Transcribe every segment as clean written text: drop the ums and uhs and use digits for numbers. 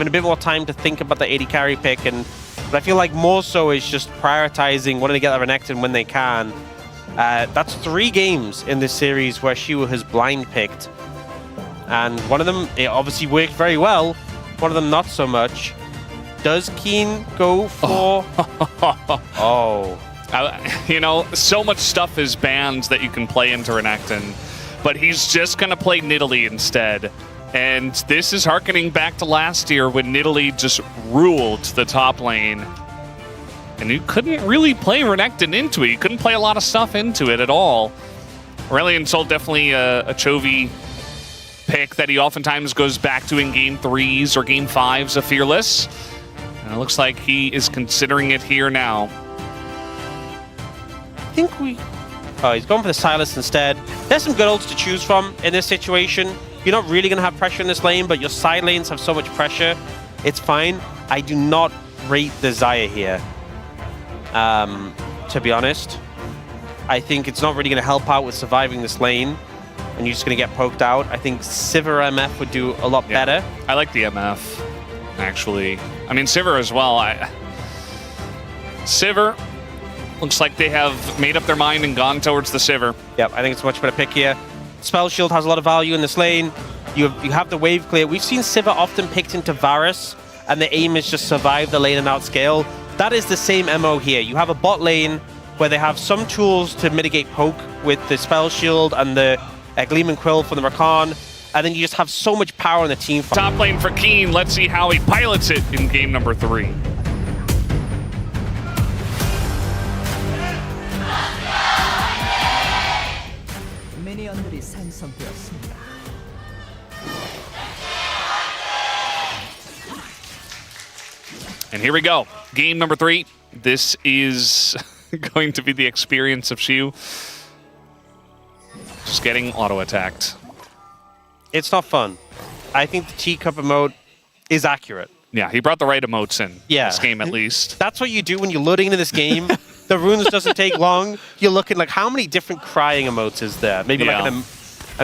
Having a bit more time to think about the AD carry pick, but I feel like more so is just prioritizing wanting to get that Renekton when they can. That's 3 games in this series where Xiu has blind picked. And one of them, it obviously worked very well. One of them, not so much. Does Keen go for... You know, so much stuff is banned that you can play into Renekton, but he's just going to play Nidalee instead. And this is harkening back to last year when Nidalee just ruled the top lane. And you couldn't really play Renekton into it. You couldn't play a lot of stuff into it at all. Aurelion Sol definitely a Chovy pick that he oftentimes goes back to in Game 3s or Game 5s of Fearless. And it looks like he is considering it here now. I think he's going for the Silas instead. There's some good ults to choose from in this situation. You're not really going to have pressure in this lane, but your side lanes have so much pressure. It's fine. I do not rate the Xayah here, to be honest. I think it's not really going to help out with surviving this lane, and you're just going to get poked out. I think Sivir MF would do a lot better. I like the MF, actually. I mean, Sivir as well. Sivir looks like they have made up their mind and gone towards the Sivir. Yep, I think it's a much better pick here. Spell Shield has a lot of value in this lane. You have the wave clear. We've seen Sivir often picked into Varus, and the aim is just survive the lane and outscale. That is the same MO here. You have a bot lane where they have some tools to mitigate poke with the Spell Shield and the Gleaming Quill from the Rakan, and then you just have so much power in the team fight. Top lane for Keen. Let's see how he pilots it in game number 3. And here we go. Game number 3. This is going to be the experience of Xiu. Just getting auto-attacked. It's not fun. I think the teacup emote is accurate. Yeah, he brought the right emotes in this game, at least. That's what you do when you're loading into this game. The runes doesn't take long. You're looking like, how many different crying emotes is there? Maybe like I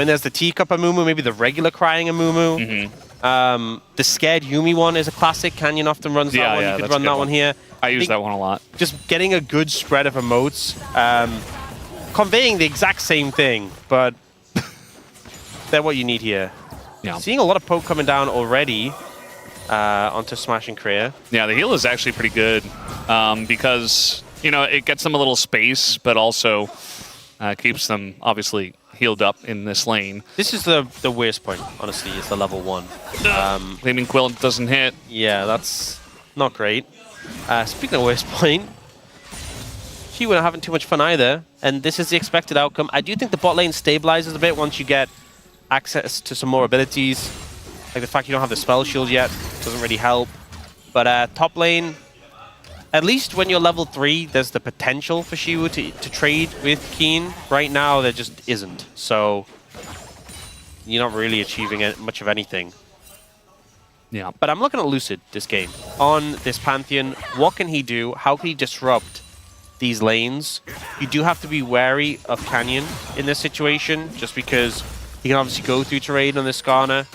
mean, there's the teacup Amumu, maybe the regular crying Amumu. The scared Yumi one is a classic. Canyon often runs that one. You could run that one here. I use that one a lot. Just getting a good spread of emotes, conveying the exact same thing, but they're what you need here. Yeah. Seeing a lot of poke coming down already onto Smash and Keria. Yeah, the heal is actually pretty good because, you know, it gets them a little space, but also keeps them obviously healed up in this lane. This is the worst point, honestly, is the level 1. Gleaming Quill doesn't hit. Yeah, that's not great. Speaking of worst point, Xiu are having too much fun either, and this is the expected outcome. I do think the bot lane stabilizes a bit once you get access to some more abilities. Like the fact you don't have the spell shield yet doesn't really help. But top lane, at least when you're level 3, there's the potential for Xiu to trade with Keen. Right now, there just isn't. So you're not really achieving much of anything. Yeah. But I'm looking at Lucid this game. On this Pantheon, what can he do? How can he disrupt these lanes? You do have to be wary of Canyon in this situation, just because he can obviously go through terrain on this Skarner.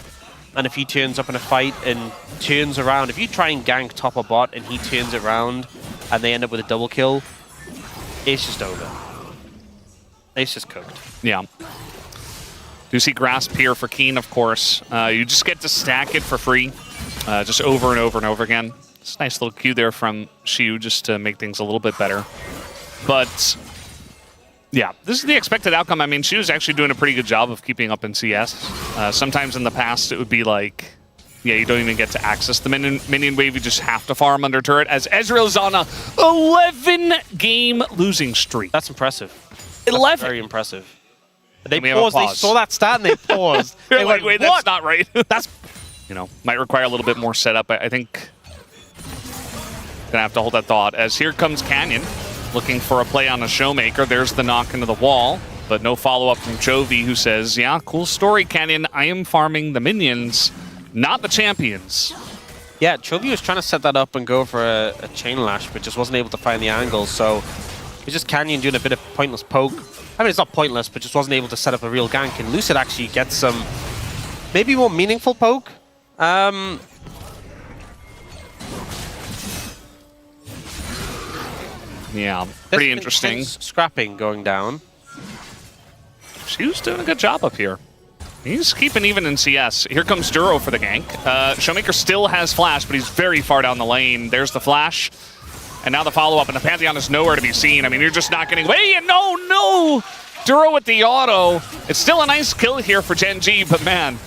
And if he turns up in a fight and turns around, if you try and gank top or bot and he turns it around and they end up with a double kill, it's just over. It's just cooked. Yeah. Do see Grasp here for Keen, of course. You just get to stack it for free, just over and over and over again. It's a nice little cue there from Xiu just to make things a little bit better. But yeah, this is the expected outcome. I mean, Xiu's actually doing a pretty good job of keeping up in CS. Sometimes in the past, it would be like, yeah, you don't even get to access the minion wave. You just have to farm under turret, as Ezreal's on a 11-game losing streak. That's impressive. 11? That's very impressive. They paused. They saw that stat and they paused. They're like, wait, that's not right. That's, you know, might require a little bit more setup. I think gonna have to hold that thought. As here comes Canyon, looking for a play on a Showmaker. There's the knock into the wall, but no follow-up from Chovy, who says, yeah, cool story, Canyon. I am farming the minions, not the champions. Yeah, Chovy was trying to set that up and go for a chain lash, but just wasn't able to find the angle. So it's just Canyon doing a bit of pointless poke. I mean, it's not pointless, but just wasn't able to set up a real gank. And Lucid actually gets some maybe more meaningful poke. Yeah, There's pretty some interesting. intense scrapping going down. She was doing a good job up here. He's keeping even in CS. Here comes Duro for the gank. Showmaker still has flash, but he's very far down the lane. There's the flash. And now the follow-up, and the Pantheon is nowhere to be seen. I mean, you're just not getting away. No! Duro with the auto. It's still a nice kill here for Gen G, but man,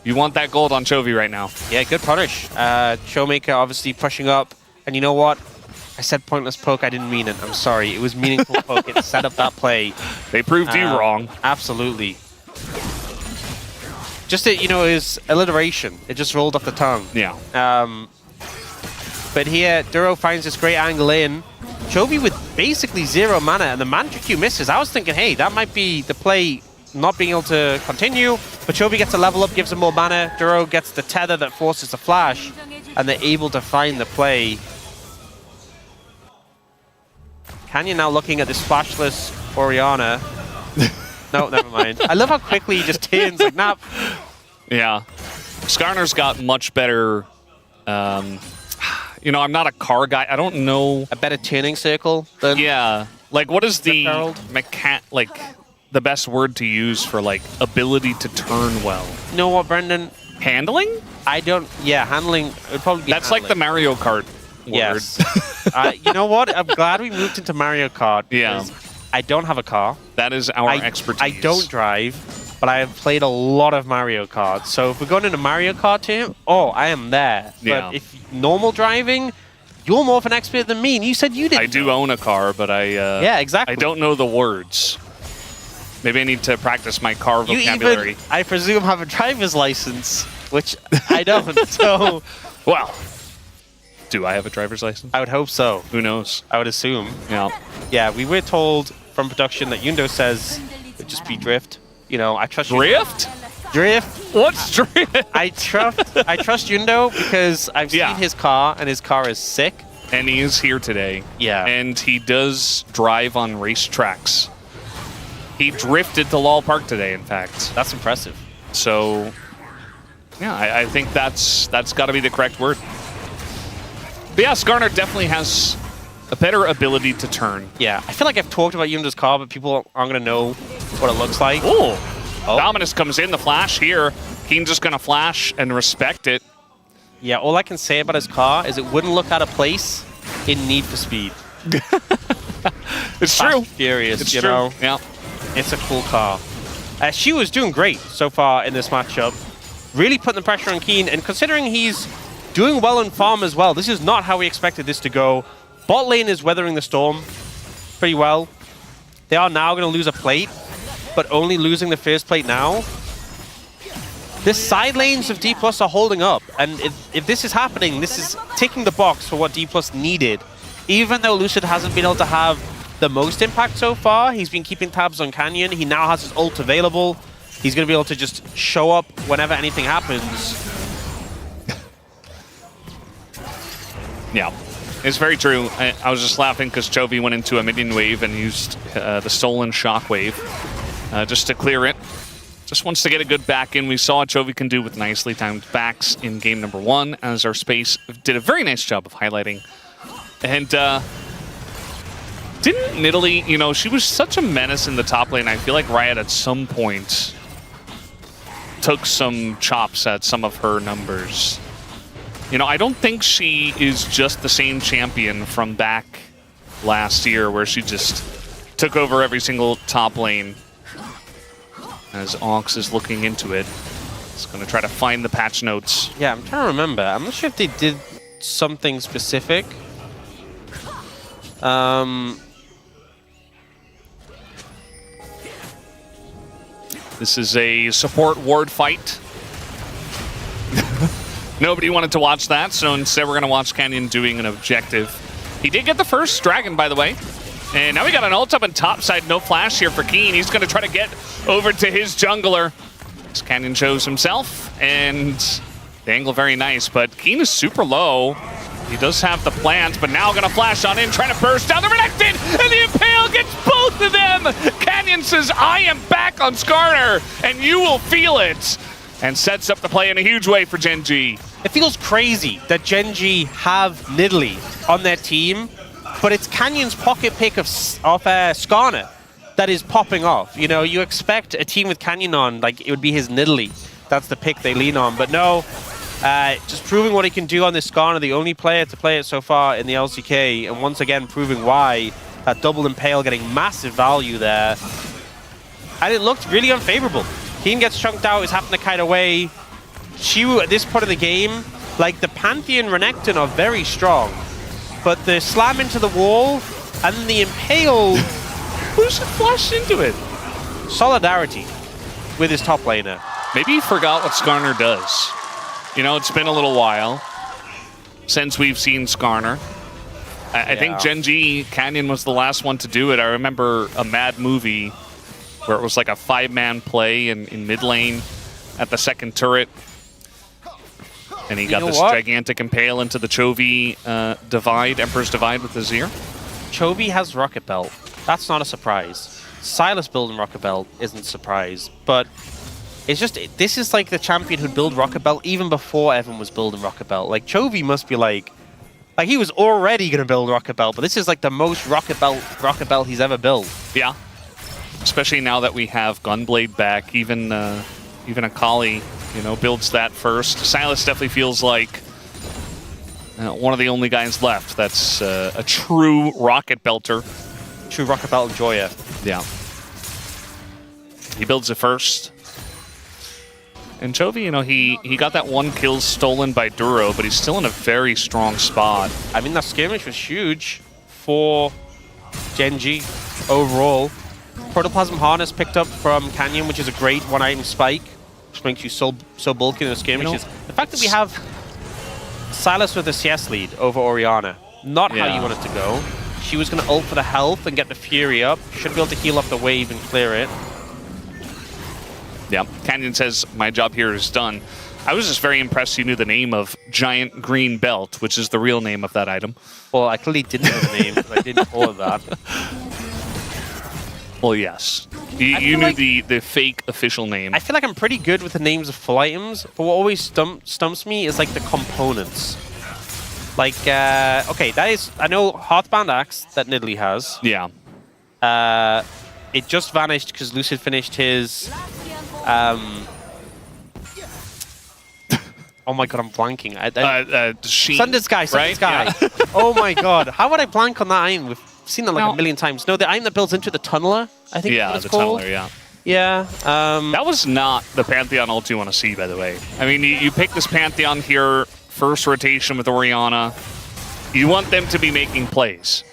you want that gold on Chovy right now. Yeah, good punish. Showmaker obviously pushing up. And you know what? I said pointless poke. I didn't mean it. I'm sorry. It was meaningful poke. It set up that play. They proved you wrong. Absolutely. Just, his alliteration. It just rolled off the tongue. Yeah. But here, Duro finds this great angle in. Chovy with basically 0 mana, and the Mantra Q misses. I was thinking, hey, that might be the play not being able to continue. But Chovy gets a level up, gives him more mana. Duro gets the tether that forces the flash, and they're able to find the play. Canyon now looking at the splashless Orianna. No, never mind. I love how quickly he just turns like, nah. Yeah. Skarner's got much better... I'm not a car guy. I don't know... A better turning circle than... Yeah. Like, what is the the best word to use for, like, ability to turn well? You know what, Brendan? Handling? I don't... Yeah, handling... It would probably be That's handling. like the Mario Kart word. Yes. You know what? I'm glad we moved into Mario Kart. Yeah. I don't have a car. That is our expertise. I don't drive, but I have played a lot of Mario Kart. So if we're going into Mario Kart team, I am there. Yeah. But if normal driving, you're more of an expert than me, and you said you didn't. I do own a car, but yeah, exactly. I don't know the words. Maybe I need to practice my car vocabulary. You even, I presume, have a driver's license, which I don't. So, well, do I have a driver's license? I would hope so. Who knows? I would assume. Yeah. Yeah, we were told from production that Yundo says it would just be drift. I trust Drift? Drift? What's drift? I trust Yundo because I've seen his car, and his car is sick. And he is here today. Yeah. And he does drive on racetracks. He drifted to Lal Park today, in fact. That's impressive. So, yeah, I think that's got to be the correct word. But yeah, Skarner definitely has a better ability to turn. Yeah, I feel like I've talked about Yundo's car, but people aren't going to know what it looks like. Ooh. Dominus comes in, the flash here. Keen's just going to flash and respect it. Yeah, all I can say about his car is it wouldn't look out of place in Need for Speed. It's true. Furious, it's you true. know? Yeah. It's a cool car. She was doing great so far in this matchup. Really putting the pressure on Keen, and considering he's doing well in farm as well, this is not how we expected this to go. Bot lane is weathering the storm pretty well. They are now going to lose a plate, but only losing the first plate now. The side lanes of DPLUS are holding up, and if this is happening, this is ticking the box for what DPLUS needed. Even though Lucid hasn't been able to have the most impact so far, he's been keeping tabs on Canyon. He now has his ult available. He's going to be able to just show up whenever anything happens. Yeah, it's very true. I was just laughing because Chovy went into a minion wave and used the stolen shockwave just to clear it. Just wants to get a good back in. We saw what Chovy can do with nicely timed backs in game number 1, as our space did a very nice job of highlighting. And didn't Nidalee, she was such a menace in the top lane. I feel like Riot at some point took some chops at some of her numbers. I don't think she is just the same champion from back last year where she just took over every single top lane. As Ox is looking into it, it's going to try to find the patch notes. Yeah, I'm trying to remember. I'm not sure if they did something specific. This is a support ward fight. Nobody wanted to watch that, so instead we're going to watch Canyon doing an objective. He did get the first dragon, by the way. And now we got an ult up on top side. No flash here for Keen. He's going to try to get over to his jungler. As Canyon shows himself. And the angle very nice, but Keen is super low. He does have the plant, but now going to flash on in, trying to burst down the Renekton, and the Impale gets both of them! Canyon says, I am back on Skarner, and you will feel it! And sets up the play in a huge way for Gen G. It feels crazy that Gen G have Nidalee on their team, but it's Canyon's pocket pick of Skarner that is popping off. You know, you expect a team with Canyon on, like, it would be his Nidalee. That's the pick they lean on, but no. Just proving what he can do on this Skarner, the only player to play it so far in the LCK, and once again proving why that double impale getting massive value there. And it looked really unfavorable. Keen gets chunked out, is having to kite away. Chiwu at this point of the game, like the Pantheon Renekton are very strong, but the slam into the wall and then the impale, Who's flashed into it? solidarity with his top laner. Maybe he forgot what Skarner does. You know, it's been a little while since we've seen Skarner. I think Gen G Canyon was the last one to do it. I remember a Mad movie where it was like a 5-man play in mid lane at the second turret. And he got this gigantic impale into the Chovy divide, Emperor's Divide with Azir. Chovy has Rocket Belt. That's not a surprise. Silas building Rocket Belt isn't a surprise, but it's just, this is like the champion who'd build Rocket Belt even before everyone was building Rocket Belt. Like, Chovy must be like he was already going to build Rocket Belt, but this is like the most Rocket Belt he's ever built. Yeah. Especially now that we have Gunblade back, even Akali, you know, builds that first. Silas definitely feels like one of the only guys left that's a true Rocket Belter. True Rocket Belt enjoyer. Yeah. He builds it first. And Chovy, you know, he got that 1 kill stolen by Duro, but he's still in a very strong spot. I mean, that skirmish was huge for Gen G overall. Protoplasm Harness picked up from Canyon, which is a great one-item spike, which makes you so bulky in the skirmishes. You know, the fact that we have Silas with a CS lead over Orianna, not how you want it to go. She was going to ult for the health and get the Fury up. Should be able to heal off the wave and clear it. Yeah, Canyon says, my job here is done. I was just very impressed you knew the name of Giant Green Belt, which is the real name of that item. Well, I clearly didn't know the name, but I didn't call it that. Well, yes. You knew like the fake official name. I feel like I'm pretty good with the names of full items, but what always stumps me is like the components. Like, okay, that is, I know Heartbound Axe that Nidalee has. Yeah. It just vanished because Lucid finished his... oh my god, I'm blanking. Sundered Sky, Sundered Sky. Yeah. Oh my god, how would I blank on that item? We've seen that like a million times. No, the item that builds into the Tunneler, I think is what it's called. Tunneler, yeah. Yeah. That was not the Pantheon ult you want to see, by the way. I mean, you pick this Pantheon here, first rotation with Orianna. You want them to be making plays.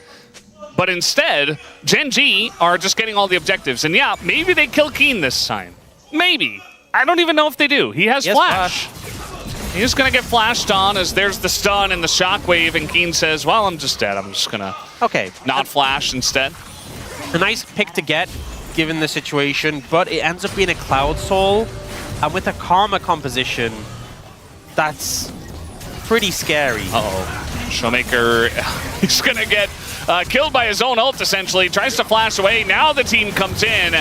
But instead, Gen G are just getting all the objectives. And yeah, maybe they kill Keen this time. Maybe. I don't even know if they do. He has flash. He's going to get flashed on as there's the stun and the shockwave, and Keen says, well, I'm just dead. I'm just going to not flash instead. A nice pick to get, given the situation, but it ends up being a Cloud Soul. And with a Karma composition, that's pretty scary. Uh-oh. Showmaker, he's going to get killed by his own ult, essentially. Tries to flash away. Now the team comes in.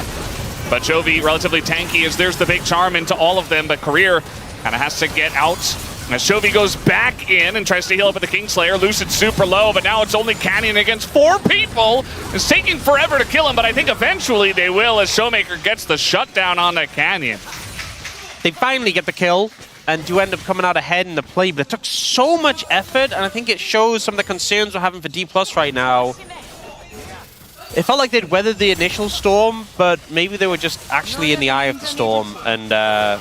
But Chovy, relatively tanky, as there's the big charm into all of them. But Keria kind of has to get out. As Chovy goes back in and tries to heal up with the Kingslayer. Lucid's super low, but now it's only Canyon against 4 people. It's taking forever to kill him, but I think eventually they will as Showmaker gets the shutdown on the Canyon. They finally get the kill and do end up coming out ahead in the play, but it took so much effort, and I think it shows some of the concerns we're having for DPLUS right now. It felt like they'd weathered the initial storm, but maybe they were just actually in the eye of the storm, and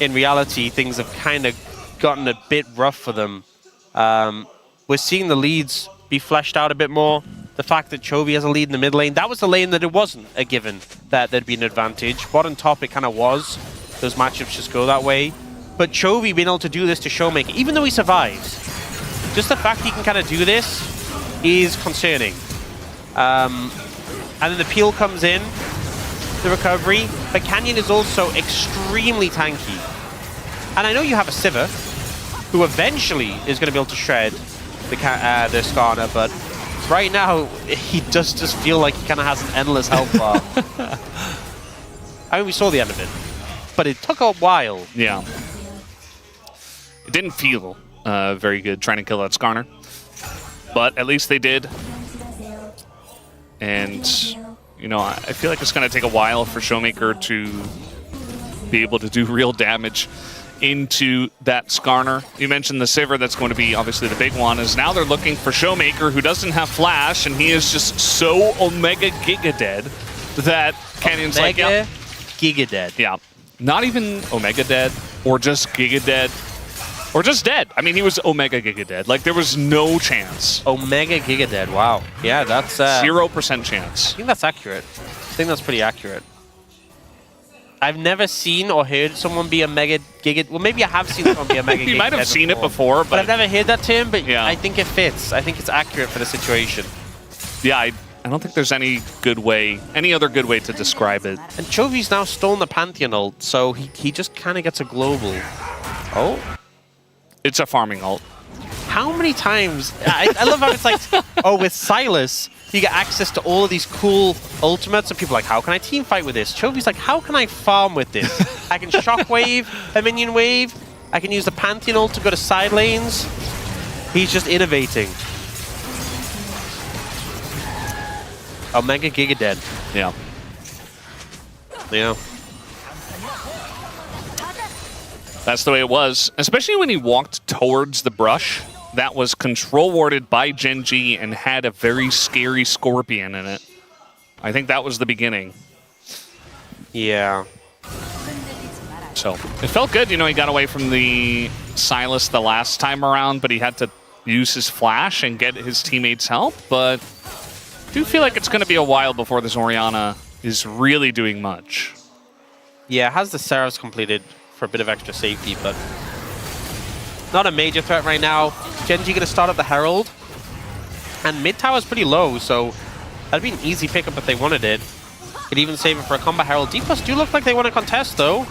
in reality, things have kind of gotten a bit rough for them. We're seeing the leads be fleshed out a bit more. The fact that Chovy has a lead in the mid lane, that was the lane that it wasn't a given that there'd be an advantage. Bottom top, it kind of was. Those matchups just go that way. But Chovy being able to do this to Showmaker, even though he survives, just the fact he can kind of do this is concerning. And then the peel comes in, the recovery, but Canyon is also extremely tanky. And I know you have a Sivir, who eventually is going to be able to shred the Skarner, but right now, he does just feel like he kind of has an endless health bar. I mean, we saw the end of it, but it took a while. Yeah. It didn't feel very good trying to kill that Skarner. but at least they did. And, you know, I feel like it's going to take a while for Showmaker to be able to do real damage into that Skarner. You mentioned the Sivir, that's going to be obviously the big one, is now they're looking for Showmaker, who doesn't have Flash, and he is just so Omega Giga dead that Canyon's like, yeah. Giga dead. Yeah. Not even Omega dead, or just Giga dead, or just dead. I mean, he was Omega Giga dead. Like, there was no chance. Omega Giga dead, wow. Yeah, that's... 0% chance. I think that's accurate. I think that's pretty accurate. I've never seen or heard someone be a Mega Giga... Well, maybe I have seen someone be a Mega Giga You might have seen it before, but I've never heard that term, but yeah. I think it fits. I think it's accurate for the situation. Yeah, I don't think there's any good way, any other good way to describe it. And Chovy's now stolen the Pantheon ult, so he just kind of gets a global. Oh? It's a farming ult. How many times... I love how it's like, oh, with Silas, you get access to all of these cool ultimates, and people are like, how can I team fight with this? Chovy's like, how can I farm with this? I can shockwave, a minion wave, I can use the Pantheon ult to go to side lanes. He's just innovating. Omega Giga dead. Yeah. Yeah. That's the way it was, especially when he walked towards the brush that was control warded by Gen.G and had a very scary Scorpion in it. I think that was the beginning. Yeah. So it felt good, you know, he got away from the Silas the last time around, but he had to use his flash and get his teammates' help, but I do feel like it's going to be a while before this Orianna is really doing much. Yeah, has the Seraphs completed for a bit of extra safety, but not a major threat right now. Gen.G going to start up the Herald, and mid tower is pretty low, so that'd be an easy pickup if they wanted it. Could even save it for a combo Herald. DPLUS do look like they want to contest, though.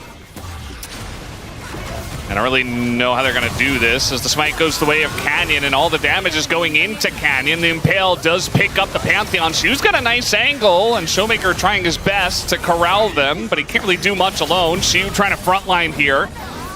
I don't really know how they're going to do this, as the smite goes the way of Canyon, and all the damage is going into Canyon. The Impale does pick up the Pantheon. Shu's got a nice angle, and Showmaker trying his best to corral them, but he can't really do much alone. Shu trying to frontline here.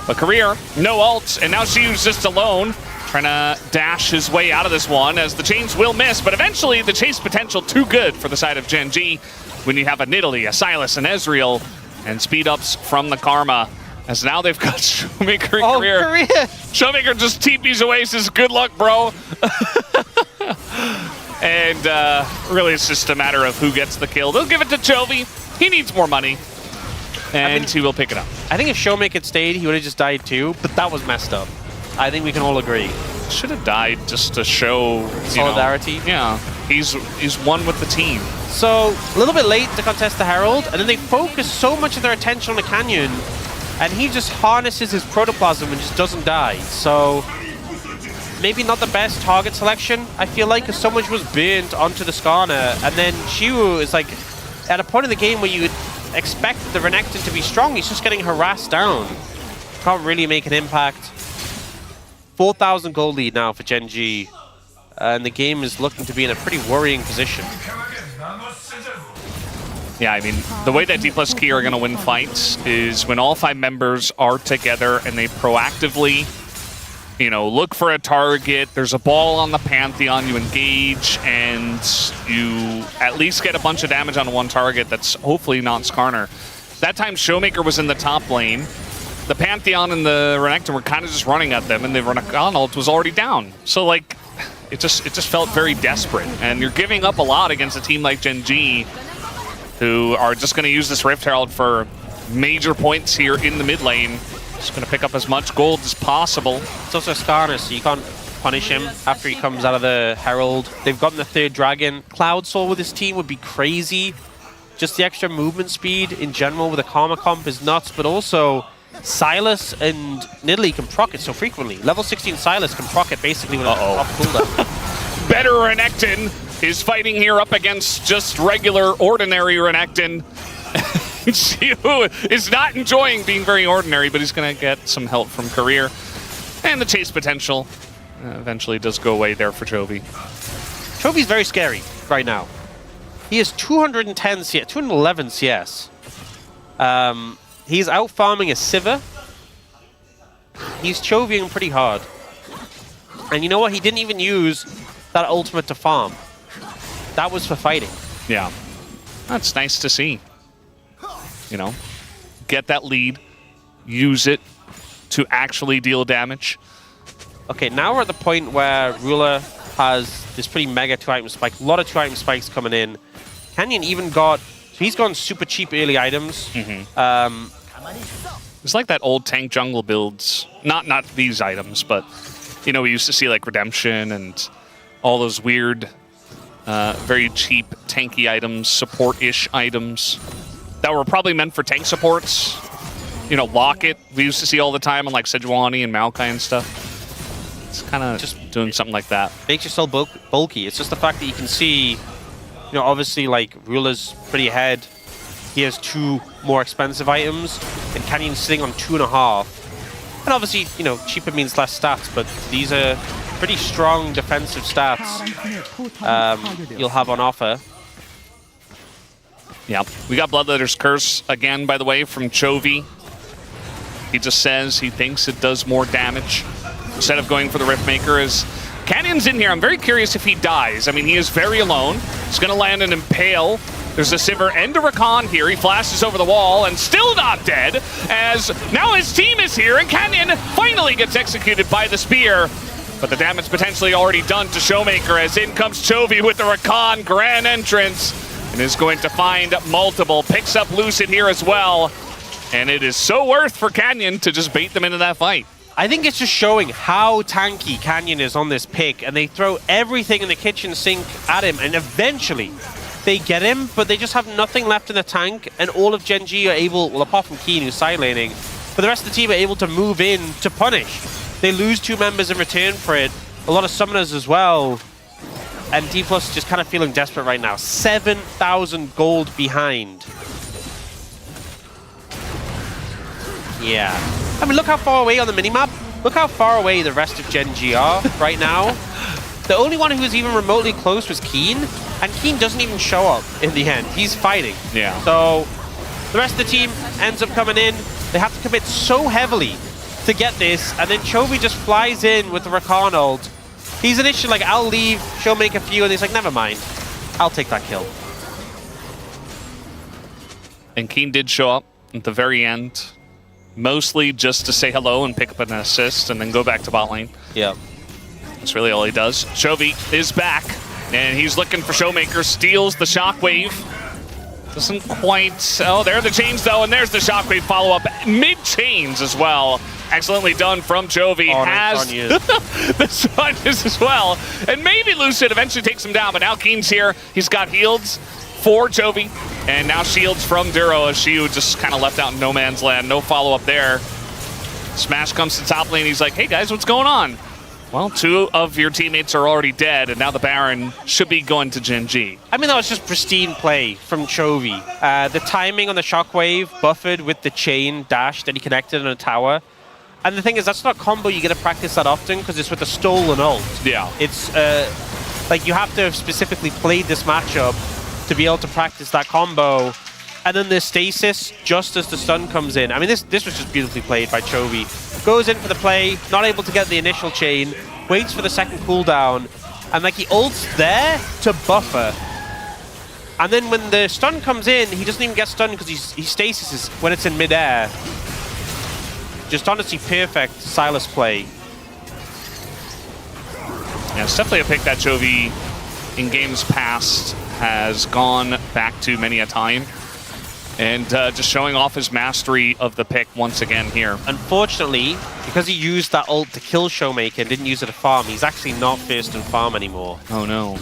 But Keria, no ult, and now Shu's just alone, trying to dash his way out of this one, as the chains will miss, but eventually the chase potential too good for the side of Gen.G when you have a Nidalee, a Silas, an Ezreal, and speed-ups from the Karma. As now they've got Showmaker and Keria. Showmaker just TPs away, says, good luck, bro. And really it's just a matter of who gets the kill. They'll give it to Chovy. He needs more money. And he will pick it up. I think if Showmaker had stayed, he would have just died too, but that was messed up. I think we can all agree. Should have died just to show solidarity. Yeah, he's one with the team. So a little bit late to contest the Herald, and then they focus so much of their attention on the Canyon, and he just harnesses his protoplasm and just doesn't die. So maybe not the best target selection, I feel like, because so much was burnt onto the Skarner, and then Shu is like at a point in the game where you would expect the Renekton to be strong. He's just getting harassed down. Can't really make an impact. 4,000 gold lead now for Gen.G, and the game is looking to be in a pretty worrying position. Yeah, I mean, the way that DPLUS Key are going to win fights is when all 5 members are together and they proactively, you know, look for a target. There's a ball on the Pantheon, you engage, and you at least get a bunch of damage on one target that's hopefully not Skarner. That time Showmaker was in the top lane. The Pantheon and the Renekton were kind of just running at them, and the Renekton ult was already down. So, like, it just felt very desperate. And you're giving up a lot against a team like Gen.G, who are just going to use this Rift Herald for major points here in the mid lane. Just going to pick up as much gold as possible. It's also Skarner, so you can't punish him after he comes out of the Herald. They've gotten the 3rd dragon. Cloud Soul with his team would be crazy. Just the extra movement speed in general with a Karma comp is nuts, but also Silas and Nidalee can proc it so frequently. Level 16 Silas can proc it basically with a off cooldown. Better Renekton is fighting here up against just regular, ordinary Renekton. Shu is not enjoying being very ordinary, but he's going to get some help from Keria. And the chase potential eventually does go away there for Chovy. Chovy's very scary right now. He has 210 CS, 211 CS. He's out farming a Sivir. He's Chovying pretty hard. And you know what? He didn't even use that ultimate to farm. That was for fighting. Yeah. That's nice to see. You know, get that lead, use it to actually deal damage. Okay, now we're at the point where Ruler has this pretty mega 2-item spike. A lot of 2-item spikes coming in. Canyon even got... He's gone super cheap early items. It's like that old tank jungle builds. Not these items, but, you know, we used to see like Redemption and all those weird, very cheap tanky items, support-ish items that were probably meant for tank supports. You know, Locket, we used to see all the time on like Sejuani and Maokai and stuff. It's kind of just doing something like that. Makes you so bulky. It's just the fact that you can see, you know, obviously like Ruler's pretty ahead. He has 2 more expensive items, and Canyon's sitting on 2.5. And obviously, you know, cheaper means less stats, but these are pretty strong defensive stats you'll have on offer. Yeah, we got Bloodletter's Curse again, by the way, from Chovy. He just says he thinks it does more damage instead of going for the Riftmaker. As Canyon's in here, I'm very curious if he dies. I mean, he is very alone. He's going to land an Impale. There's a Sivir and a Rakan here. He flashes over the wall and still not dead, as now his team is here, and Canyon finally gets executed by the spear. But the damage potentially already done to Showmaker, as in comes Chovy with the Rakan grand entrance, and is going to find multiple. Picks up Lucid here as well, and it is so worth for Canyon to just bait them into that fight. I think it's just showing how tanky Canyon is on this pick, and they throw everything in the kitchen sink at him, and eventually they get him, but they just have nothing left in the tank, and all of Gen G are able, well, apart from Keen, who's side laning, but the rest of the team are able to move in to punish. They lose 2 members in return for it, a lot of summoners as well, and DPLUS just kind of feeling desperate right now. 7,000 gold behind. Yeah. I mean, look how far away on the minimap. Look how far away the rest of Gen G are right now. The only one who was even remotely close was Keen, and Keen doesn't even show up in the end. He's fighting. Yeah. So the rest of the team ends up coming in. They have to commit so heavily to get this, and then Chovy just flies in with the Rakan ult. He's initially like, I'll leave, she'll make a few, and he's like, never mind. I'll take that kill. And Keen did show up at the very end, mostly just to say hello and pick up an assist and then go back to bot lane. Yeah. That's really all he does. Chovy is back, and he's looking for Showmaker, steals the Shockwave. Doesn't quite... Oh, there are the chains, though, and there's the Shockwave follow-up. Mid-chains as well. Excellently done from Chovy. Oh, has the Sponges as well. And maybe Lucid eventually takes him down, but now Keen's here. He's got heals for Chovy, and now shields from Duro, as Shiu just kind of left out in no man's land. No follow-up there. Smash comes to top lane. He's like, hey, guys, what's going on? Well, 2 of your teammates are already dead, and now the Baron should be going to Gen G. I mean, that was just pristine play from Chovy. The timing on the Shockwave buffered with the chain dash that he connected on a tower. And the thing is, that's not a combo you get to practice that often, because it's with a stolen ult. Yeah. It's like you have to have specifically played this matchup to be able to practice that combo. And then the stasis, just as the stun comes in. I mean, this was just beautifully played by Chovy. Goes in for the play, not able to get the initial chain, waits for the second cooldown, and like he ults there to buffer. And then when the stun comes in, he doesn't even get stunned because he stasises when it's in midair. Just honestly perfect Sylas play. Yeah, it's definitely a pick that Chovy in games past has gone back to many a time. And just showing off his mastery of the pick once again here. Unfortunately, because he used that ult to kill Showmaker and didn't use it to farm, he's actually not first in farm anymore. Oh no.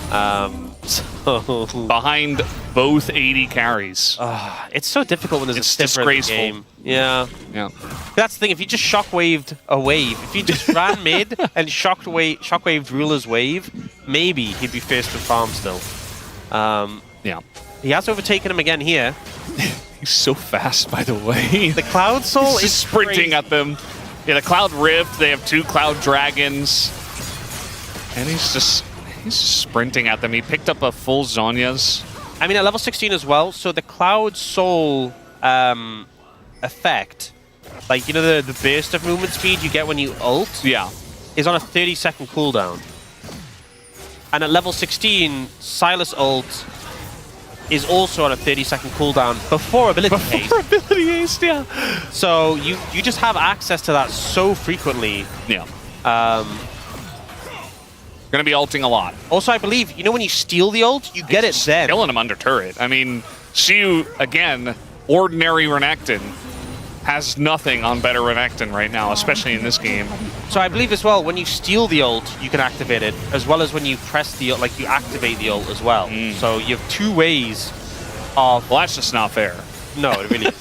So behind both 80 carries. It's so difficult when there's a stiffer in the game. Yeah. Yeah. That's the thing, if you just shockwaved a wave, if you just ran mid and shockwaved Ruler's wave, maybe he'd be first in farm still. Yeah. He has overtaken him again here. He's so fast, by the way. The Cloud Soul is sprinting crazy. at them. Yeah, the Cloud Rift, they have 2 Cloud Dragons. And he's just sprinting at them. He picked up a full Zhonya's. I mean, at level 16 as well, so the Cloud Soul effect, like, you know, the burst of movement speed you get when you ult? Yeah. Is on a 30-second cooldown. And at level 16, Silas ult is also on a 30-second cooldown before ability haste. Before ability haste, yeah. So you just have access to that so frequently. Yeah. Gonna be ulting a lot. Also, I believe, you know when you steal the ult, you get it then. Killing him under turret. I mean, Xiu, again, ordinary Renekton, has nothing on better Renekton right now, especially in this game. So I believe as well, when you steal the ult, you can activate it, as well as when you press the ult, like you activate the ult as well. So you have two ways of... Well, that's just not fair. No, it really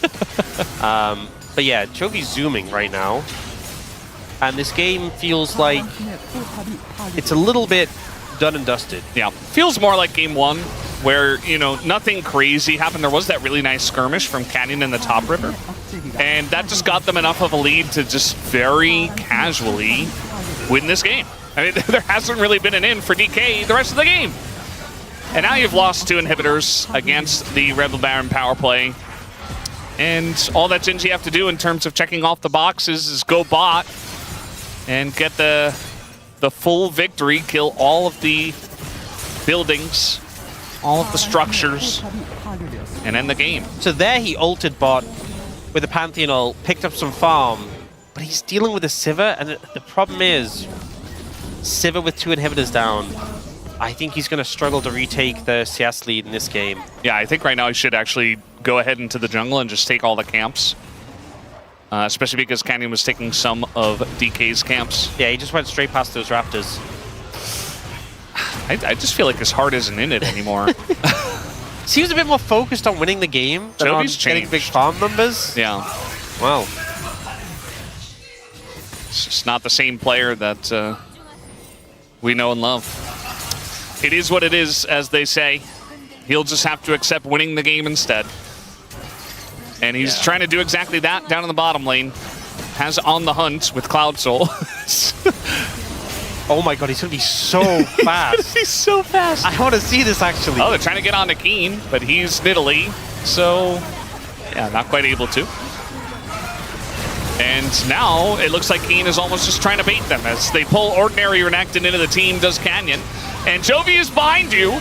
but yeah, Chovy's zooming right now. And this game feels like it's a little bit done and dusted. Yeah, feels more like game one, where, you know, nothing crazy happened. There was that really nice skirmish from Canyon in the top river, and that just got them enough of a lead to just very casually win this game. I mean, there hasn't really been an in for DK the rest of the game. And now you've lost 2 inhibitors against the Rebel Baron power play. And all that Gen G have to do in terms of checking off the boxes is go bot and get the full victory, kill all of the buildings, all of the structures, and end the game. So there he ulted bot with a Pantheon ult, picked up some farm, but he's dealing with a Sivir, and the problem is, Sivir with 2 inhibitors down, I think he's going to struggle to retake the CS lead in this game. Yeah, I think right now he should actually go ahead into the jungle and just take all the camps. Especially because Canyon was taking some of DK's camps. Yeah, he just went straight past those Raptors. I just feel like his heart isn't in it anymore. Seems a bit more focused on winning the game than on getting big farm numbers. Yeah. Wow. It's just not the same player that we know and love. It is what it is, as they say. He'll just have to accept winning the game instead. And he's trying to do exactly that down in the bottom lane. Has on the hunt with Cloud Soul. Oh my god, he's going to be so fast. He's so fast. I want to see this, actually. Oh, they're trying to get on to Keen, but he's Nidalee, so yeah, not quite able to. And now it looks like Keen is almost just trying to bait them as they pull ordinary Renekton into the team, does Canyon. And Chovy is behind you.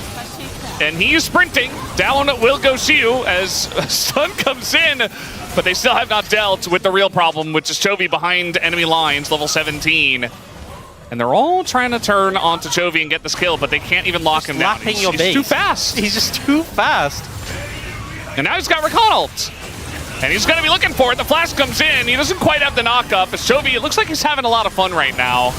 And he is sprinting. Down will go Xiu as Stun comes in, but they still have not dealt with the real problem, which is Chovy behind enemy lines, level 17. And they're all trying to turn onto Chovy and get this kill, but they can't even lock him down. He's too fast. He's just too fast. And now he's got Recon ult. And he's going to be looking for it. The flash comes in. He doesn't quite have the knock-up. As Chovy, it looks like he's having a lot of fun right now.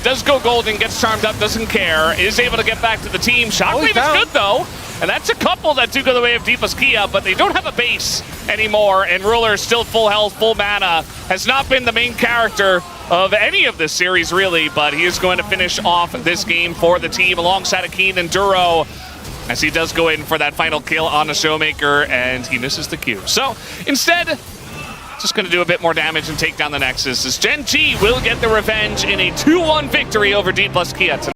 Does go golden, gets charmed up, doesn't care, is able to get back to the team. Shockwave is good, though. And that's a couple that do go the way of DPLUS Kia, but they don't have a base anymore. And Ruler is still full health, full mana. Has not been the main character of any of this series, really, but he is going to finish off this game for the team alongside Akeen and Duro, as he does go in for that final kill on the Showmaker, and he misses the Q. So instead, just going to do a bit more damage and take down the Nexus, as Gen G will get the revenge in a 2-1 victory over DPLUS Kia tonight.